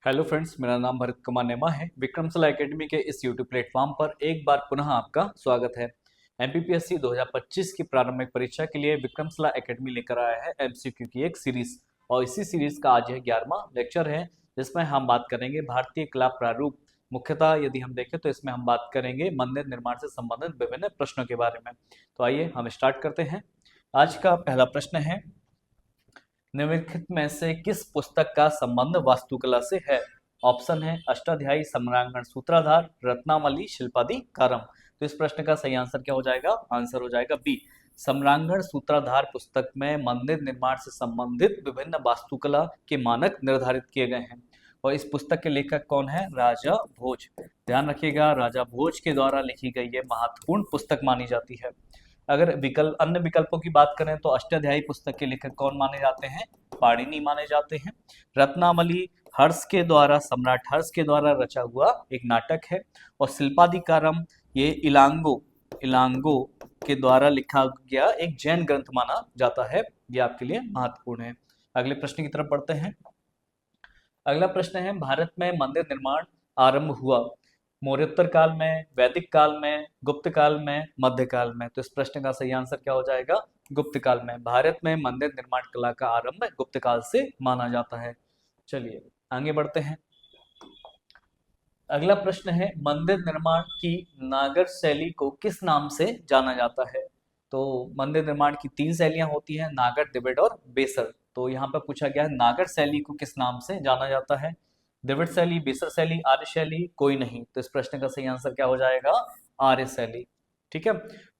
Hello friends, मेरा नाम भरत कुमार नेमा है। विक्रमशिला एकेडमी के इस यूट्यूब प्लेटफॉर्म पर एक बार पुनः आपका स्वागत है। एमपीपीएससी 2025 की प्रारंभिक परीक्षा के लिए विक्रमशिला एकेडमी लेकर आया है एमसीक्यू की एक सीरीज, और इसी सीरीज का आज यह 11वां लेक्चर है, जिसमें हम बात करेंगे भारतीय कला प्रारूप। मुख्यतः यदि हम देखें तो इसमें हम बात करेंगे मंदिर निर्माण से संबंधित विभिन्न प्रश्नों के बारे में। तो आइए हम स्टार्ट करते हैं। आज का पहला प्रश्न है, निम्नलिखित में से किस पुस्तक का संबंध वास्तुकला से है? ऑप्शन है अष्टाध्यायी, सम्रांगण, सूत्राधार, रत्नावली, शिल्पादि कारम। तो इस प्रश्न का सही आंसर क्या हो जाएगा? आंसर हो जाएगा बी, सम्रांगण सूत्राधार पुस्तक में मंदिर निर्माण से संबंधित विभिन्न वास्तुकला के मानक निर्धारित किए गए हैं। और इस पुस्तक के लेखक कौन है? राजा भोज। ध्यान रखिएगा, राजा भोज के द्वारा लिखी गई ये महत्वपूर्ण पुस्तक मानी जाती है। अगर अन्य विकल्पों की बात करें तो अष्टाध्यायी पुस्तक के लेखक कौन माने जाते हैं? पाणिनि माने जाते हैं। रत्नावली हर्ष के द्वारा, सम्राट हर्ष के द्वारा रचा हुआ एक नाटक है। और शिल्पाधिकारम ये इलांगो इलांगो के द्वारा लिखा गया एक जैन ग्रंथ माना जाता है। ये आपके लिए महत्वपूर्ण है। अगले प्रश्न की तरफ बढ़ते हैं। अगला प्रश्न है, भारत में मंदिर निर्माण आरंभ हुआ मौर्योत्तर काल में, वैदिक काल में, गुप्त काल में, मध्यकाल में? तो इस प्रश्न का सही आंसर क्या हो जाएगा? गुप्त काल में। भारत में मंदिर निर्माण कला का आरंभ गुप्त काल से माना जाता है। चलिए आगे बढ़ते हैं। अगला प्रश्न है, मंदिर निर्माण की नागर शैली को किस नाम से जाना जाता है? तो मंदिर निर्माण की 3 शैलियां होती हैं, नागर, द्रविड़ और बेसर। तो यहाँ पर पूछा गया है नागर शैली को किस नाम से जाना जाता है? द्रविड़ शैली, बेसर शैली, आर्य शैली, कोई नहीं। तो इस प्रश्न का सही आंसर क्या हो जाएगा? आर्य शैली। ठीक है।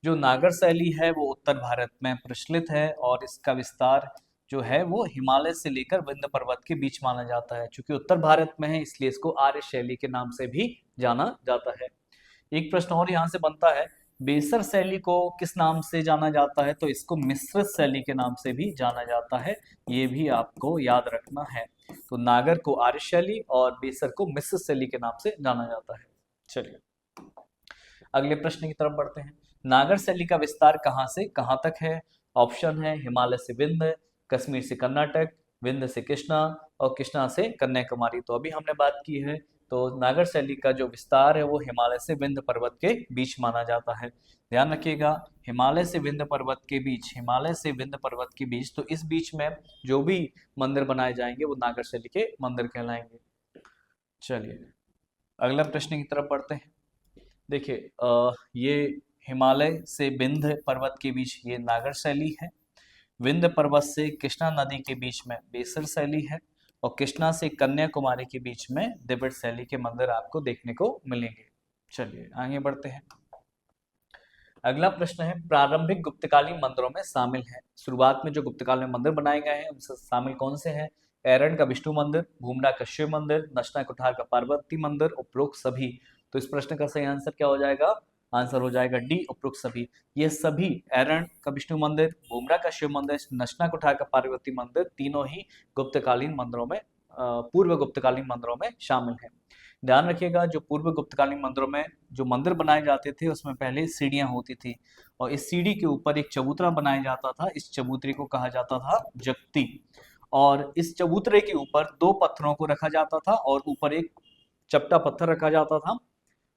जो नागर शैली है वो उत्तर भारत में प्रचलित है, और इसका विस्तार जो है वो हिमालय से लेकर विंध्य पर्वत के बीच माना जाता है। चूंकि उत्तर भारत में है इसलिए इसको आर्य शैली के नाम से भी जाना जाता है। एक प्रश्न और यहाँ से बनता है, बेसर शैली को किस नाम से जाना जाता है? तो इसको मिश्रित शैली के नाम से भी जाना जाता है। ये भी आपको याद रखना है। तो नागर को आर्य शैली और बेसर को मिश्रित शैली के नाम से जाना जाता है। चलिए अगले प्रश्न की तरफ बढ़ते हैं। नागर शैली का विस्तार कहाँ से कहाँ तक है? ऑप्शन है हिमालय से विंध्य, कश्मीर से कर्नाटक, विंध्य से कृष्णा, और कृष्णा से कन्याकुमारी। तो अभी हमने बात की है, तो नागर शैली का जो विस्तार है वो हिमालय से विंध्य पर्वत के बीच माना जाता है। ध्यान रखिएगा, हिमालय से विंध्य पर्वत के बीच, हिमालय से विंध्य पर्वत के बीच, तो इस बीच में जो भी मंदिर बनाए जाएंगे वो नागर शैली के मंदिर कहलाएंगे। चलिए अगला प्रश्न की तरफ बढ़ते हैं। देखिए ये हिमालय से विंध्य पर्वत के बीच ये नागर शैली है, विंध्य पर्वत से कृष्णा नदी के बीच में बेसर शैली है, और कृष्णा से कन्याकुमारी के बीच में द्रविड़ शैली के मंदिर आपको देखने को मिलेंगे। चलिए आगे बढ़ते हैं। अगला प्रश्न है, प्रारंभिक गुप्तकालीन मंदिरों में शामिल है। शुरुआत में जो गुप्तकाल में मंदिर बनाए गए हैं उनसे शामिल कौन से हैं? एरन का विष्णु मंदिर, भूमरा का शिव मंदिर, नशना कुठार का पार्वती मंदिर, उपरोक्त सभी। तो इस प्रश्न का सही आंसर क्या हो जाएगा? आंसर हो जाएगा डी, उपरोक्त सभी। ये सभी, एरन का विष्णु मंदिर, भूमरा का शिव मंदिर, नशना कुठार का पार्वती मंदिर, तीनों ही गुप्तकालीन मंदिरों में, पूर्व गुप्तकालीन मंदिरों में शामिल है। ध्यान रखिएगा, जो पूर्व गुप्तकालीन मंदिरों में जो मंदिर बनाए जाते थे उसमें पहले सीढ़ियां होती थी, और इस सीढ़ी के ऊपर एक चबूतरा बनाया जाता था। इस चबूतरे को कहा जाता था जगती, और इस चबूतरे के ऊपर 2 पत्थरों को रखा जाता था और ऊपर एक चपटा पत्थर रखा जाता था,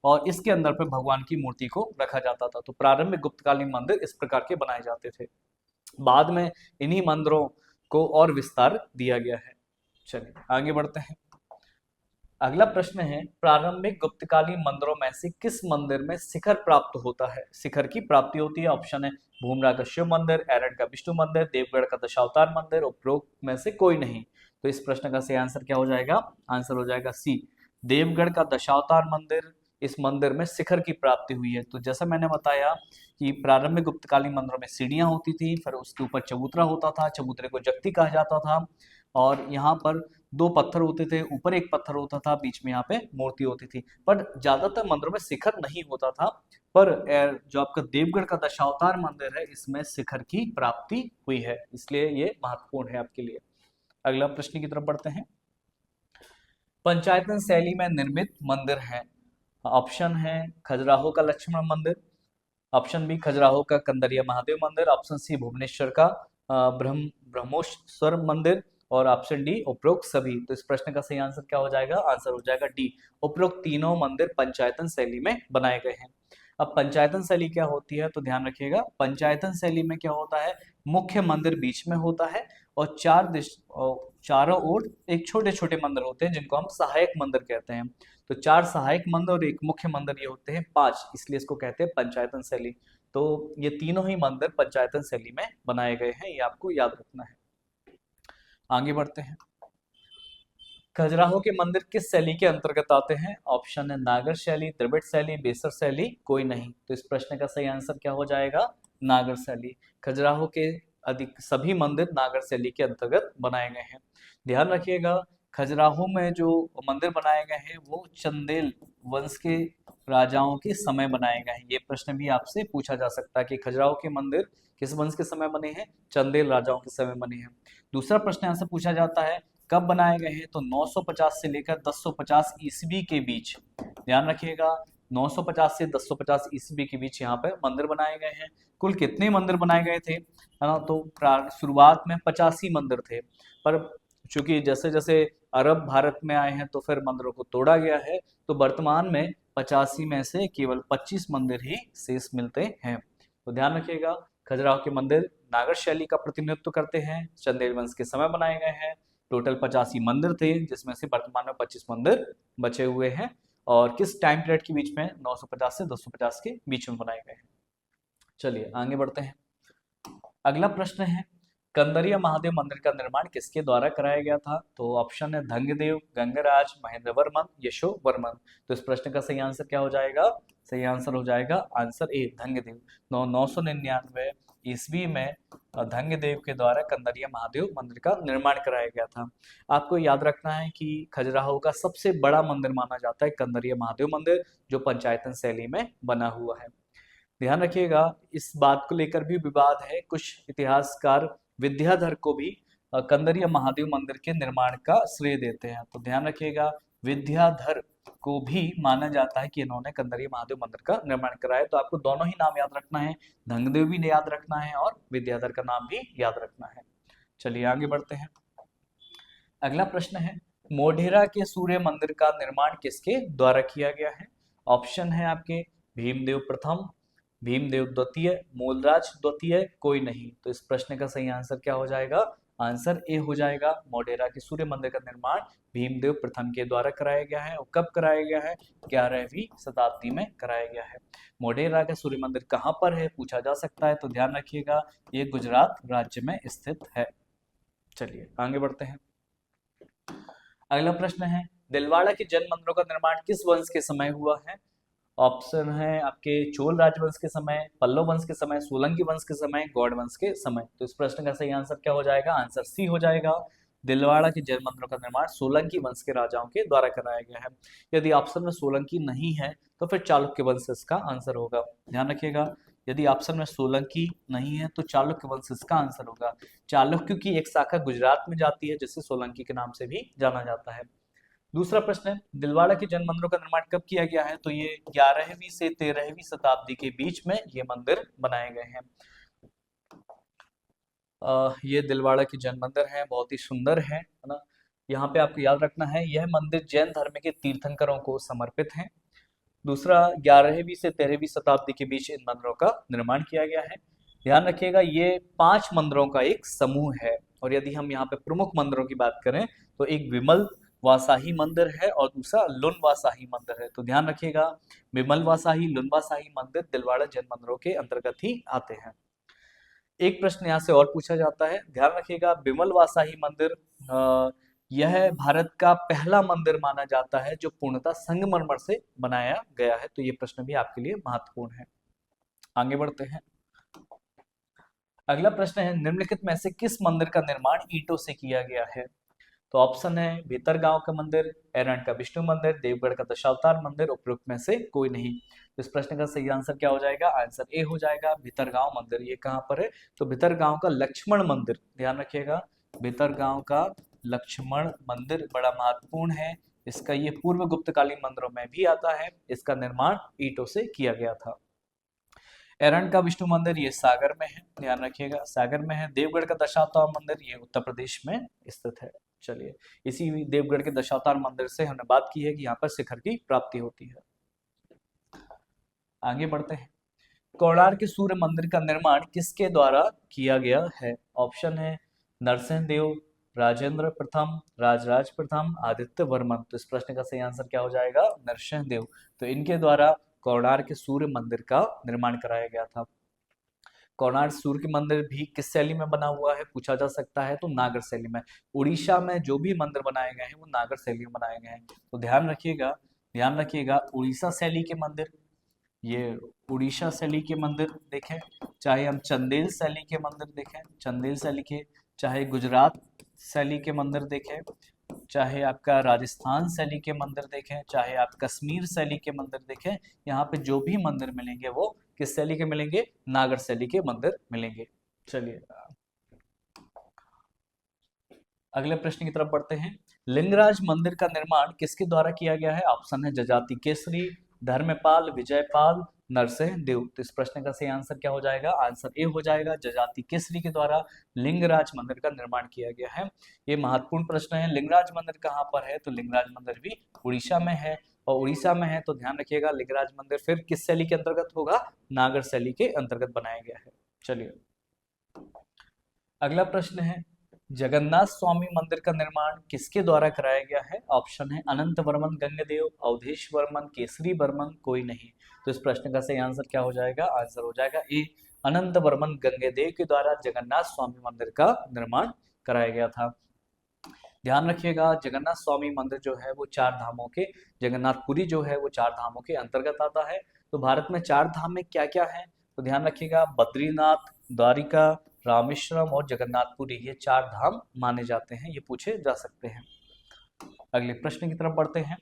और इसके अंदर पे भगवान की मूर्ति को रखा जाता था। तो प्रारंभिक गुप्तकालीन मंदिर इस प्रकार के बनाए जाते थे। बाद में इन्हीं मंदिरों को और विस्तार दिया गया है। चलिए आगे बढ़ते हैं। अगला प्रश्न है, प्रारंभिक गुप्तकालीन मंदिरों में से किस मंदिर में शिखर प्राप्त होता है? शिखर की प्राप्ति होती है। ऑप्शन है भूमरा का शिव मंदिर, एरन का विष्णु मंदिर, देवगढ़ का दशावतार मंदिर, उपरोक्त में से कोई नहीं। तो इस प्रश्न का सही आंसर क्या हो जाएगा? आंसर हो जाएगा सी, देवगढ़ का दशावतार मंदिर। इस मंदिर में शिखर की प्राप्ति हुई है। तो जैसा मैंने बताया कि प्रारंभिक गुप्तकालीन मंदिरों में सीढ़ियां होती थी, फिर उसके ऊपर चबूतरा होता था, चबूतरे को जगती कहा जाता था, और यहाँ पर 2 पत्थर होते थे, ऊपर एक पत्थर होता था, बीच में यहाँ पे मूर्ति होती थी। पर ज्यादातर मंदिरों में शिखर नहीं होता था, पर जो आपका देवगढ़ का दशावतार मंदिर है इसमें शिखर की प्राप्ति हुई है, इसलिए ये महत्वपूर्ण है आपके लिए। अगला प्रश्न की तरफ बढ़ते हैं। पंचायतन शैली में निर्मित मंदिर है। ऑप्शन है खजुराहो का लक्ष्मण मंदिर, ऑप्शन बी खजुराहो का कंदरिया महादेव मंदिर, ऑप्शन सी भुवनेश्वर का ब्रह्मोश्वर मंदिर, और ऑप्शन डी उपरोक्त सभी। तो इस प्रश्न का सही आंसर क्या हो जाएगा? आंसर हो जाएगा डी, उपरोक्त तीनों मंदिर पंचायतन शैली में बनाए गए हैं। अब पंचायतन शैली क्या होती है? तो ध्यान रखिएगा, पंचायतन शैली में क्या होता है, मुख्य मंदिर बीच में होता है और चारों ओर एक छोटे छोटे मंदिर होते हैं जिनको हम सहायक मंदिर कहते हैं। तो 4 सहायक मंदिर और एक मुख्य मंदिर ये होते हैं 5, इसलिए इसको कहते हैं पंचायतन शैली। तो ये तीनों ही मंदिर पंचायतन शैली में बनाए गए हैं, ये आपको याद रखना है। आगे बढ़ते हैं। खजुराहो के मंदिर किस शैली के अंतर्गत आते हैं? ऑप्शन है नागर शैली, द्रविड़ शैली, बेसर शैली, कोई नहीं। तो इस प्रश्न का सही आंसर क्या हो जाएगा? नागर शैली। खजुराहो के अधिक सभी मंदिर नागर शैली के अंतर्गत बनाए गए हैं। ध्यान रखिएगा, खजुराहो में जो मंदिर बनाए गए हैं वो चंदेल वंश के राजाओं के समय बनाए गए हैं। ये प्रश्न भी आपसे पूछा जा सकता है कि खजुराहो के मंदिर किस वंश के समय बने हैं? चंदेल राजाओं के समय बने हैं। दूसरा प्रश्न यहाँ से पूछा जाता है कब बनाए गए हैं? तो 950 से लेकर 1050 ईस्वी के बीच। ध्यान रखिएगा, 950 से 1050 ईस्वी के बीच यहाँ पर मंदिर बनाए गए हैं। कुल कितने मंदिर बनाए गए थे, है ना? तो शुरुआत में 85 मंदिर थे, पर चूंकि जैसे जैसे अरब भारत में आए हैं तो फिर मंदिरों को तोड़ा गया है, तो वर्तमान में 85 में से केवल 25 मंदिर ही शेष मिलते हैं। तो ध्यान रखिएगा, खजुराहो के मंदिर नागर शैली का प्रतिनिधित्व करते हैं, चंदेल वंश के समय बनाए गए हैं। टोटल 85 मंदिर थे जिसमें से वर्तमान में 25 मंदिर बचे हुए हैं, और किस टाइम पीरियड के बीच में? 950 से 1050 के बीच में बनाए गए हैं। चलिए आगे बढ़ते हैं। अगला प्रश्न है कंदरिया महादेव मंदिर का निर्माण किसके द्वारा कराया गया था? तो ऑप्शन है धंगदेव, गंगराज, महेंद्र वर्मन, यशो वर्मन। तो इस प्रश्न का सही आंसर क्या हो जाएगा? सही आंसर हो जाएगा आंसर ए, धंगदेव। 999 ईस्वी में धंगदेव के द्वारा कंदरिया महादेव मंदिर का निर्माण कराया गया था। आपको याद रखना है कि खजुराहो का सबसे बड़ा मंदिर माना जाता है कंदरिया महादेव मंदिर, जो पंचायतन शैली में बना हुआ है। ध्यान रखिएगा, इस बात को लेकर भी विवाद है, कुछ इतिहासकार विद्याधर को भी कंदरिया महादेव मंदिर के निर्माण का श्रेय देते हैं। तो ध्यान रखिएगा, विद्याधर को भी माना जाता है कि इन्होंने कंदरिया महादेव मंदिर का निर्माण कराया। तो आपको दोनों ही नाम याद रखना है, धंगदेव भी याद रखना है और विद्याधर का नाम भी याद रखना है। चलिए आगे बढ़ते हैं। अगला प्रश्न है मोढेरा के सूर्य मंदिर का निर्माण किसके द्वारा किया गया है? ऑप्शन है आपके भीमदेव प्रथम, भीमदेव द्वितीय, मूलराज द्वितीय, कोई नहीं। तो इस प्रश्न का सही आंसर क्या हो जाएगा? आंसर ए हो जाएगा, मोढेरा के सूर्य मंदिर का निर्माण भीमदेव प्रथम के द्वारा कराया गया है। और कब कराया गया है? 11वीं शताब्दी में कराया गया है। मोढेरा का सूर्य मंदिर कहाँ पर है, पूछा जा सकता है, तो ध्यान रखिएगा ये गुजरात राज्य में स्थित है। चलिए आगे बढ़ते हैं। अगला प्रश्न है दिलवाड़ा के जैन मंदिरों का निर्माण किस वंश के समय हुआ है? ऑप्शन है आपके चोल राजवंश के समय, पल्लव वंश के समय, सोलंकी वंश के समय, गौड़ वंश के समय। तो इस प्रश्न का सही आंसर क्या हो जाएगा? आंसर सी हो जाएगा, दिलवाड़ा के जैन मंदिरों का निर्माण सोलंकी वंश के राजाओं के द्वारा कराया गया है। यदि ऑप्शन में सोलंकी नहीं है तो फिर चालुक्य वंश इसका आंसर होगा। ध्यान रखिएगा, यदि ऑप्शन में सोलंकी नहीं है तो चालुक्य वंश इसका आंसर होगा। चालुक्य की एक शाखा गुजरात में जाती है जिसे सोलंकी के नाम से भी जाना जाता है। दूसरा प्रश्न है दिलवाड़ा के जैन मंदिरों का निर्माण कब किया गया है? तो ये 11वीं से 13वीं शताब्दी के बीच में ये मंदिर बनाए गए हैं। ये दिलवाड़ा के जैन मंदिर है, बहुत ही सुंदर है ना। यहाँ पे आपको याद रखना है यह मंदिर जैन धर्म के तीर्थंकरों को समर्पित है। दूसरा, 11वीं से 13वीं शताब्दी के बीच इन मंदिरों का निर्माण किया गया है। ध्यान रखिएगा ये 5 मंदिरों का एक समूह है। और यदि हम यहाँ पे प्रमुख मंदिरों की बात करें तो एक विमल वासाही मंदिर है और दूसरा लुन वासाही मंदिर है। तो ध्यान रखिएगा विमल वासाही, लुन वासाही मंदिर दिलवाड़ा जैन मंदिरों के अंतर्गत ही आते हैं। एक प्रश्न यहाँ से और पूछा जाता है, ध्यान रखिएगा विमल वासाही मंदिर यह भारत का पहला मंदिर माना जाता है जो पूर्णतः संगमरमर से बनाया गया है। तो ये प्रश्न भी आपके लिए महत्वपूर्ण है। आगे बढ़ते हैं। अगला प्रश्न है निम्नलिखित में से किस मंदिर का निर्माण ईंटों से किया गया है? तो ऑप्शन है भीतरगांव का मंदिर, एरंड का विष्णु मंदिर, देवगढ़ का दशावतार मंदिर, उपरोक्त में से कोई नहीं। तो इस प्रश्न का सही आंसर क्या हो जाएगा? आंसर ए हो जाएगा, भीतरगांव मंदिर। ये कहाँ पर है? तो भीतरगांव का लक्ष्मण मंदिर। ध्यान रखिएगा भीतरगांव का लक्ष्मण मंदिर बड़ा महत्वपूर्ण है। इसका ये पूर्व गुप्तकालीन मंदिरों में भी आता है। इसका निर्माण ईंटों से किया गया था। एरंड का विष्णु मंदिर ये सागर में है, ध्यान रखिएगा सागर में है। देवगढ़ का दशावतार मंदिर ये उत्तर प्रदेश में स्थित है। चलिए, इसी देवगढ़ के दशावतार मंदिर से हमने बात की है कि यहाँ पर शिखर की प्राप्ति होती है। आगे बढ़ते हैं। कोणार्क सूर्य मंदिर का निर्माण किसके द्वारा किया गया है? ऑप्शन है नरसिंह देव, राजेंद्र प्रथम, राजराज प्रथम, आदित्य वर्मन। तो इस प्रश्न का सही आंसर क्या हो जाएगा? नरसिंह देव। तो इनके द्वारा कोणार्क सूर्य मंदिर का निर्माण कराया गया था। कोणार्क सूर्य मंदिर भी किस शैली में बना हुआ है पूछा जा सकता है, तो नागर शैली में। उड़ीसा में जो भी मंदिर बनाए गए हैं वो नागर शैली में बनाए गए हैं। तो ध्यान रखिएगा उड़ीसा शैली के मंदिर, ये उड़ीसा शैली के मंदिर देखें, चाहे हम चंदेल शैली के मंदिर देखें, चंदेल शैली के, चाहे गुजरात शैली के मंदिर देखें, चाहे आपका राजस्थान शैली के मंदिर देखें, चाहे आप कश्मीर शैली के मंदिर देखें, यहाँ पे जो भी मंदिर मिलेंगे वो किस शैली के मिलेंगे? नागर शैली के मंदिर मिलेंगे। चलिए अगले प्रश्न की तरफ बढ़ते हैं। लिंगराज मंदिर का निर्माण किसके द्वारा किया गया है? ऑप्शन है जजाति केसरी, धर्मपाल, विजयपाल, नरसिंह देव। तो इस प्रश्न का सही आंसर क्या हो जाएगा? आंसर ए हो जाएगा, जजाति केसरी के द्वारा लिंगराज मंदिर का निर्माण किया गया है। ये महत्वपूर्ण प्रश्न है। लिंगराज मंदिर कहाँ पर है? तो लिंगराज मंदिर भी उड़ीसा में है, और उड़ीसा में है तो ध्यान रखिएगा लिंगराज मंदिर फिर किस शैली के अंतर्गत होगा? नागर शैली के अंतर्गत बनाया गया है। चलिए अगला प्रश्न है, जगन्नाथ स्वामी मंदिर का निर्माण किसके द्वारा कराया गया है? ऑप्शन है अनंत वर्मन गंगदेव, अवधेश वर्मन, केसरी वर्मन, कोई नहीं। तो इस प्रश्न का सही आंसर क्या हो जाएगा? आंसर हो जाएगा ए, अनंत वर्मन गंगदेव के द्वारा जगन्नाथ स्वामी मंदिर का निर्माण कराया गया था। ध्यान रखिएगा जगन्नाथ स्वामी मंदिर जो है वो चार धामों के, जगन्नाथपुरी जो है वो चार धामों के अंतर्गत आता है। तो भारत में चार धाम में क्या क्या है? तो ध्यान रखिएगा बद्रीनाथ, द्वारिका, रामेश्वरम और जगन्नाथपुरी, ये चार धाम माने जाते हैं, ये पूछे जा सकते हैं। अगले प्रश्न की तरफ बढ़ते हैं।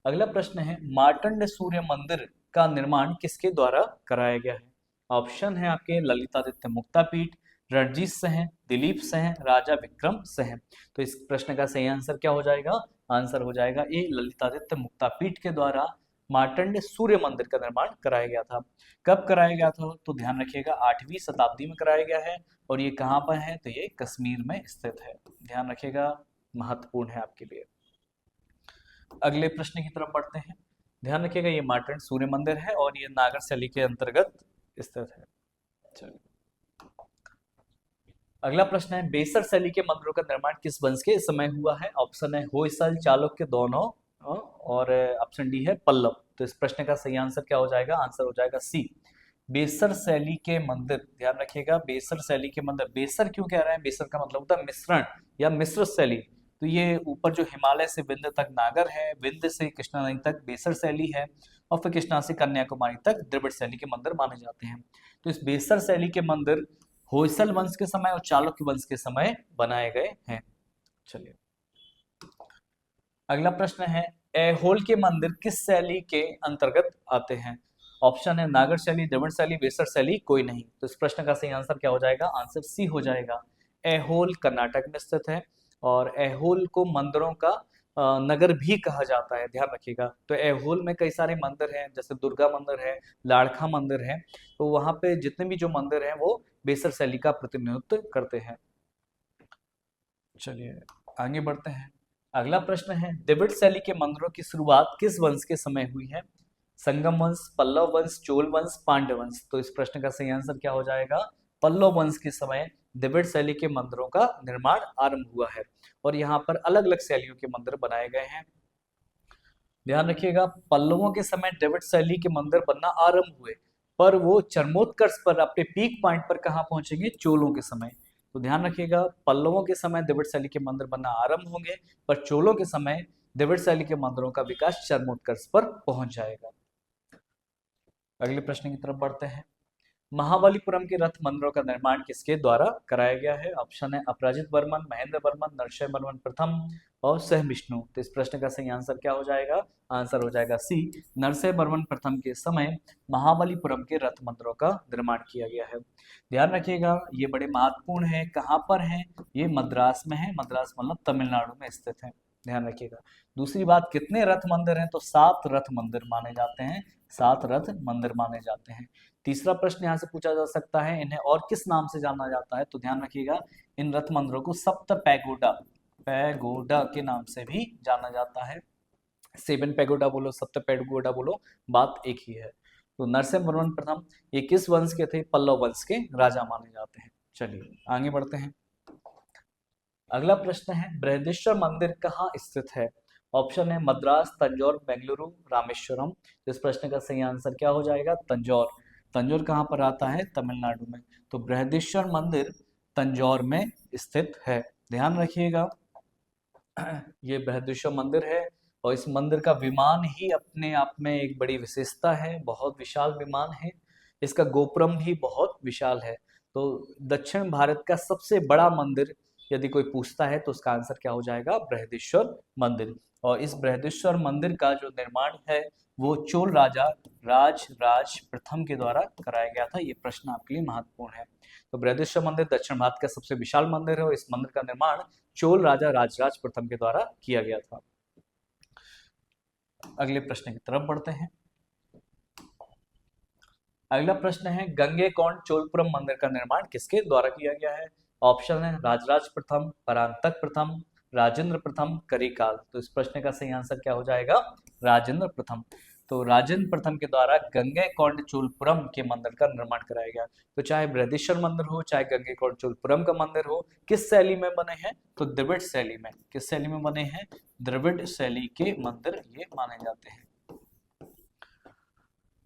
अगला प्रश्न है, मार्तंड सूर्य मंदिर का निर्माण किसके द्वारा कराया गया है? ऑप्शन है आपके ललितादित्य मुक्तापीठ, रणजीत सिंह, दिलीप सिंह, राजा विक्रम सिंह। तो इस प्रश्न का सही आंसर क्या हो जाएगा? आंसर हो जाएगा ए, ललितादित्य मुक्तापीठ के द्वारा मार्तंड सूर्य मंदिर का निर्माण कराया गया था। कब कराया गया था? तो ध्यान रखिएगा 8वीं शताब्दी में कराया गया है, और ये कहाँ पर है? तो ये कश्मीर में स्थित है। ध्यान रखिएगा, महत्वपूर्ण है आपके लिए। अगले प्रश्न की तरफ बढ़ते हैं। ध्यान रखिएगा ये मार्तंड सूर्य मंदिर है और ये नागर शैली के अंतर्गत स्थित है। चलिए अगला प्रश्न है, बेसर शैली के मंदिरों का निर्माण किस वंश के समय हुआ है? ऑप्शन है होयसल, चालुक्य, दोनों, और ऑप्शन डी है पल्लव। तो इस प्रश्न का सही आंसर क्या हो जाएगा? आंसर हो जाएगा सी, बेसर शैली के मंदिर। ध्यान रखिएगा बेसर शैली के मंदिर, बेसर क्यों कह रहे हैं? बेसर का मतलब होता है मिश्रण या मिश्र शैली। तो ये ऊपर जो हिमालय से विंध्य तक नागर है, विंध्य से कृष्णा नदी तक बेसर शैली है, और फिर कृष्णा से कन्याकुमारी तक द्रविड़ शैली के मंदिर माने जाते हैं। तो इस बेसर शैली के मंदिर होयसल वंश के समय और चालुक्य वंश के समय बनाए गए हैं। चलिए अगला प्रश्न है, ऐहोल के मंदिर किस शैली के अंतर्गत आते हैं? ऑप्शन है नागर शैली, द्रविड़ शैली, बेसर शैली, कोई नहीं। तो इस प्रश्न का सही आंसर क्या हो जाएगा? आंसर सी हो जाएगा। ऐहोल कर्नाटक में स्थित है, और ऐहोल को मंदिरों का नगर भी कहा जाता है। ध्यान रखिएगा। तो ऐहोल में कई सारे मंदिर हैं, जैसे दुर्गा मंदिर है, लाड़खा मंदिर है। तो वहां पे जितने भी जो मंदिर हैं वो बेसर शैली का प्रतिनिधित्व करते हैं। चलिए आगे बढ़ते हैं। अगला प्रश्न है, द्रविड़ शैली के मंदिरों की शुरुआत किस वंश के समय हुई है? संगम वंश, पल्लव वंश, चोल वंश, पांड्य वंश। तो इस प्रश्न का सही आंसर क्या हो जाएगा? पल्लव वंश के समय द्रविड़ शैली के मंदिरों का निर्माण आरंभ हुआ है, और यहाँ पर अलग अलग शैलियों के मंदिर बनाए गए हैं। ध्यान रखिएगा पल्लवों के समय द्रविड़ शैली के मंदिर बनना आरंभ हुए, पर वो चरमोत्कर्ष पर अपने पीक पॉइंट पर कहाँ पहुंचेंगे? चोलों के समय। तो ध्यान रखिएगा पल्लवों के समय द्रविड़ शैली के मंदिर बनना आरंभ होंगे, पर चोलों के समय द्रविड़ शैली के मंदिरों का विकास चरमोत्कर्ष पर पहुंच जाएगा। अगले प्रश्न की तरफ बढ़ते हैं। महाबलीपुरम के रथ मंदिरों का निर्माण किसके द्वारा कराया गया है? ऑप्शन है अपराजित वर्मन, महेंद्र वर्मन, नरसिंह वर्मन प्रथम और सहविष्णु। तो इस प्रश्न का सही आंसर क्या हो जाएगा? आंसर हो जाएगा सी, नरसिंह वर्मन प्रथम के समय महाबलीपुरम के रथ मंदिरों का निर्माण किया गया है। ध्यान रखिएगा ये बड़े महत्वपूर्ण है। कहाँ पर है? ये मद्रास में है, मद्रास मतलब तमिलनाडु में स्थित है। ध्यान रखिएगा। दूसरी बात, कितने रथ मंदिर हैं, तो 7 रथ मंदिर माने जाते हैं, 7 रथ मंदिर माने जाते हैं। तीसरा प्रश्न यहाँ से पूछा जा सकता है, इन्हें और किस नाम से जाना जाता है, तो ध्यान रखिएगा इन रथ मंदिरों को सप्त पैगोडा, पैगोडा के नाम से भी जाना जाता है। 7 पैगोडा बोलो, सप्त पैगोडा बोलो, बात एक ही है। तो नरसिंहवर्मन प्रथम ये किस वंश के थे, पल्लव वंश के राजा माने जाते हैं। चलिए आगे बढ़ते हैं। अगला प्रश्न है, बृहदेश्वर मंदिर कहाँ स्थित है। ऑप्शन है मद्रास, तंजौर, बेंगलुरु, रामेश्वरम। इस प्रश्न का सही आंसर क्या हो जाएगा, तंजौर। तंजौर कहाँ पर आता है, तमिलनाडु में। तो बृहदेश्वर मंदिर तंजौर में स्थित है, ध्यान रखिएगा। ये बृहदेश्वर मंदिर है और इस मंदिर का विमान ही अपने आप में एक बड़ी विशेषता है, बहुत विशाल विमान है। इसका गोपुरम भी बहुत विशाल है। तो दक्षिण भारत का सबसे बड़ा मंदिर यदि कोई पूछता है तो उसका आंसर क्या हो जाएगा, बृहदेश्वर मंदिर। और इस बृहदेश्वर मंदिर का जो निर्माण है वो चोल राजा राजराज प्रथम के द्वारा कराया गया था। ये प्रश्न आपके लिए महत्वपूर्ण है। तो बृहदेश्वर मंदिर दक्षिण भारत का सबसे विशाल मंदिर है और इस मंदिर का निर्माण चोल राजा राजराज प्रथम के द्वारा किया गया था। अगले प्रश्न की तरफ बढ़ते हैं। अगला प्रश्न है, गंगैकोंड चोलपुरम मंदिर का निर्माण किसके द्वारा किया गया है। ऑप्शन है राजराज प्रथम, परांतक प्रथम, राजेंद्र प्रथम, करिकाल। तो इस प्रश्न का सही आंसर क्या हो जाएगा, राजेंद्र प्रथम। तो राजेंद्र प्रथम के द्वारा गंगैकोंड चोलपुरम के मंदिर का निर्माण कराया गया। तो चाहे बृहदेश्वर मंदिर हो, चाहे गंगैकोंड चोलपुरम का मंदिर हो, किस शैली में बने हैं, तो द्रविड़ शैली में। किस शैली में बने हैं, द्रविड़ शैली के मंदिर ये माने जाते हैं।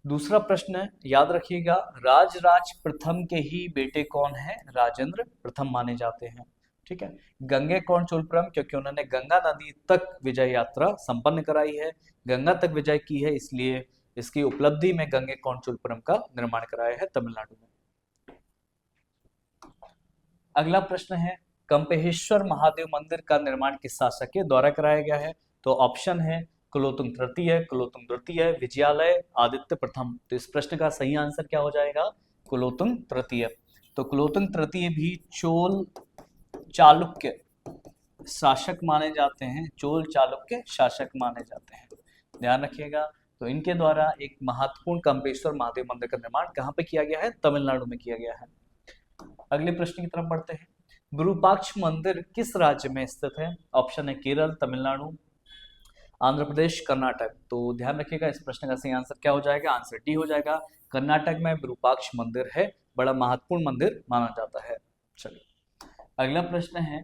दूसरा प्रश्न याद रखिएगा, राजराज प्रथम के ही बेटे कौन है, राजेंद्र प्रथम माने जाते हैं। ठीक है, गंगैकोंड चोलपुरम क्योंकि उन्होंने गंगा नदी तक विजय यात्रा संपन्न कराई है, गंगा तक विजय की है, इसलिए इसकी उपलब्धि में गंगैकोंड चोलपुरम का निर्माण कराया है तमिलनाडु में। अगला प्रश्न है, कंपेहेश्वर महादेव मंदिर का निर्माण किस शासक के द्वारा कराया गया है। तो ऑप्शन है कुलोत्तुंग तृतीय, कुलोत्तुंग द्वितीय, विजयालय, आदित्य प्रथम। तो इस प्रश्न का सही आंसर क्या हो जाएगा, कुलोत्तुंग तृतीय। तो कुलोत्तुंग तृतीय भी चोल चालुक्य शासक माने जाते हैं, चोल चालुक्य शासक माने जाते हैं, ध्यान रखिएगा। तो इनके द्वारा एक महत्वपूर्ण कंपेश्वर महादेव मंदिर का निर्माण कहाँ पे किया गया है, तमिलनाडु में किया गया है। अगले प्रश्न की तरफ बढ़ते हैं, विरूपाक्ष मंदिर किस राज्य में स्थित है। ऑप्शन है केरल, तमिलनाडु, आंध्र प्रदेश, कर्नाटक। तो ध्यान रखिएगा इस प्रश्न का सही आंसर क्या हो जाएगा, आंसर डी हो जाएगा। कर्नाटक में विरूपाक्ष मंदिर है, बड़ा महत्वपूर्ण मंदिर माना जाता है। चलिए अगला प्रश्न है,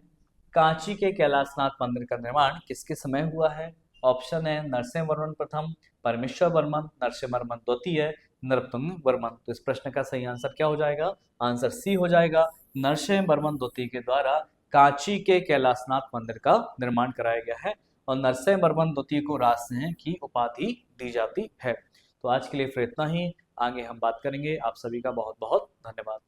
कांची के कैलाशनाथ मंदिर का निर्माण किसके समय हुआ है। ऑप्शन है नरसिंहवर्मन प्रथम, परमेश्वर वर्मन, नरसिंहवर्मन द्वितीय, नरपतुंग वर्मन। तो इस प्रश्न का सही आंसर क्या हो जाएगा, आंसर सी हो जाएगा। नरसिंहवर्मन द्वितीय के द्वारा कांची के कैलाशनाथ मंदिर का निर्माण कराया गया है और नरसिंहवर्मन द्वितीय को राजसिंह की उपाधि दी जाती है। तो आज के लिए फिर इतना ही, आगे हम बात करेंगे। आप सभी का बहुत बहुत धन्यवाद।